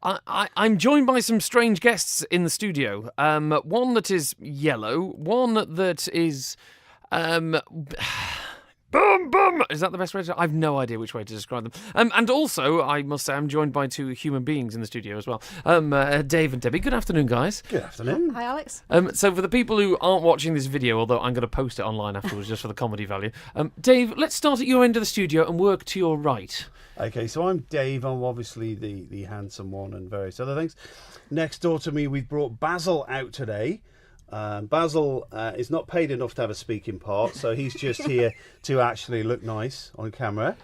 I'm joined by some strange guests in the studio. One that is yellow, one that is... Boom, boom! Is that the best way to... I've no idea which way to describe them. And also, I must say, I'm joined by two human beings in the studio as well. Dave and Debbie. Good afternoon, guys. Good afternoon. Hi, Alex. So for the people who aren't watching this video, although I'm going to post it online afterwards just for the comedy value, Dave, let's start at your end of the studio and work to your right. Okay, so I'm Dave. I'm obviously the handsome one and various other things. Next door to me, we've brought Basil out today. Basil is not paid enough to have a speaking part, so he's just here to actually look nice on camera.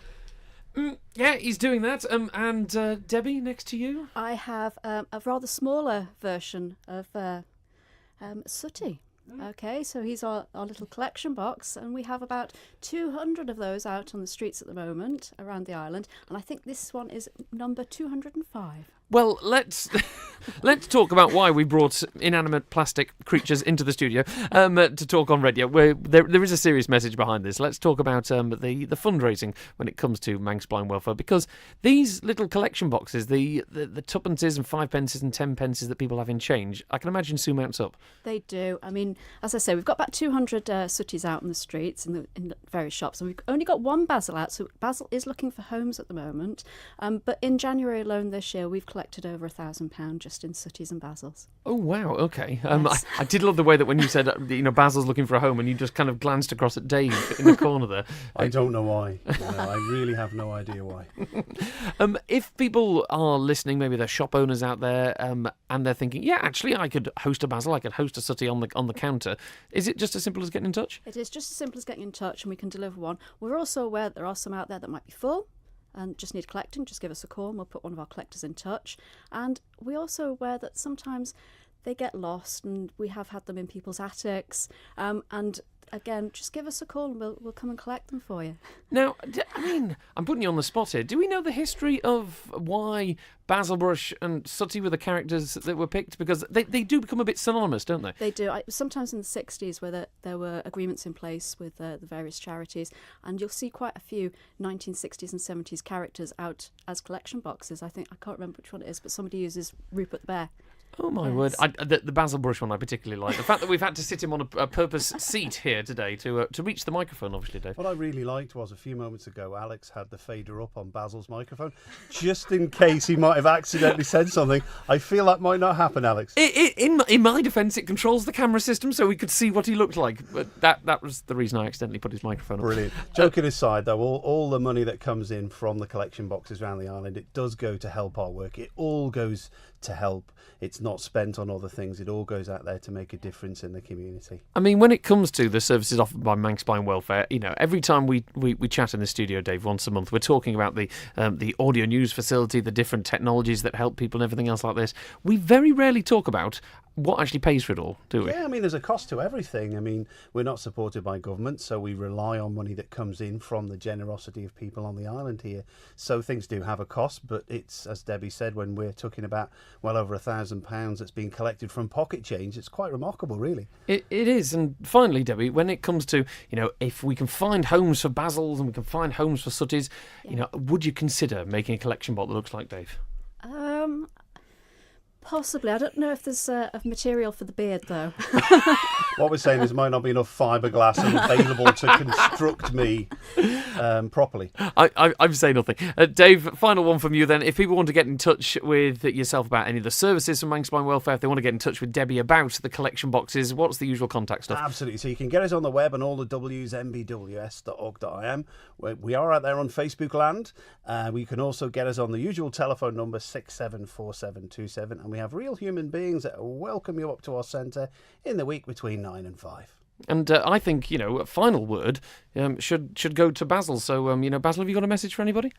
Yeah, he's doing that. And Debbie, next to you? I have a rather smaller version of Sooty. Okay, so he's our little collection box, and we have about 200 of those out on the streets at the moment around the island, and I think this one is number 205. Well, let's talk about why we brought inanimate plastic creatures into the studio to talk on radio. There is a serious message behind this. Let's talk about the fundraising when it comes to Manx Blind Welfare, because these little collection boxes, the tuppences and 5 pences and 10 pences that people have in change, I can imagine soon mounts up. They do. I mean, as I say, we've got about 200 Sooties out in the streets in the various shops, and we've only got one Basil out, so Basil is looking for homes at the moment. But in January alone this year, we've collected over £1,000 just in Sooties and Basils. Oh wow! Okay, Yes. I did love the way that when you said Basil's looking for a home, and you just kind of glanced across at Dave in the corner there. I don't know why. I really have no idea why. If people are listening, maybe they're shop owners out there, and they're thinking, yeah, actually, I could host a Basil, I could host a Sooty on the counter. Is it just as simple as getting in touch? It is just as simple as getting in touch, and we can deliver one. We're also aware that there are some out there that might be full and just need collecting. Just give us a call and we'll put one of our collectors in touch. And we're also aware that sometimes they get lost, and we have had them in people's attics. And again, just give us a call and we'll come and collect them for you. Now, I'm putting you on the spot here. Do we know the history of why Basil Brush and Sooty were the characters that were picked? Because they do become a bit synonymous, don't they? They do. Sometimes in the 60s where there were agreements in place with the various charities, and you'll see quite a few 1960s and 70s characters out as collection boxes. I can't remember which one it is, but somebody uses Rupert the Bear. Oh my word! The Basil Brush one I particularly like. The fact that we've had to sit him on a purpose seat here today to reach the microphone, obviously, Dave. What I really liked was a few moments ago, Alex had the fader up on Basil's microphone, just in case he might have accidentally said something. I feel that might not happen, Alex. In my defence, it controls the camera system so we could see what he looked like. But that was the reason I accidentally put his microphone up. Brilliant. Joking aside, though, all the money that comes in from the collection boxes around the island, it does go to help our work. It all goes to help. It's not spent on other things. It all goes out there to make a difference in the community. I mean, when it comes to the services offered by Manx Blind Welfare, every time we chat in the studio, Dave, once a month, we're talking about the audio news facility, the different technologies that help people and everything else like this. We very rarely talk about what actually pays for it all, do we? Yeah, I mean, there's a cost to everything. I mean, we're not supported by government, so we rely on money that comes in from the generosity of people on the island here. So things do have a cost, but it's, as Debbie said, when we're talking about well over £1,000 that's being collected from pocket change, it's quite remarkable, really. It is. And finally, Debbie, when it comes to, if we can find homes for Basils and we can find homes for Sooties, would you consider making a collection box that looks like Dave? Possibly. I don't know if there's a material for the beard, though. What we're saying is there might not be enough fiberglass available to construct me properly. I'm saying nothing. Dave, final one from you then. If people want to get in touch with yourself about any of the services from Manx Blind Welfare, if they want to get in touch with Debbie about the collection boxes, what's the usual contact stuff? Absolutely. So you can get us on the web on all the W's, mbws.org.im. We are out there on Facebook land. We can also get us on the usual telephone number 674727, and we have real human beings that welcome you up to our centre in the week between 9 and 5. And I think, a final word should go to Basil. So, Basil, have you got a message for anybody?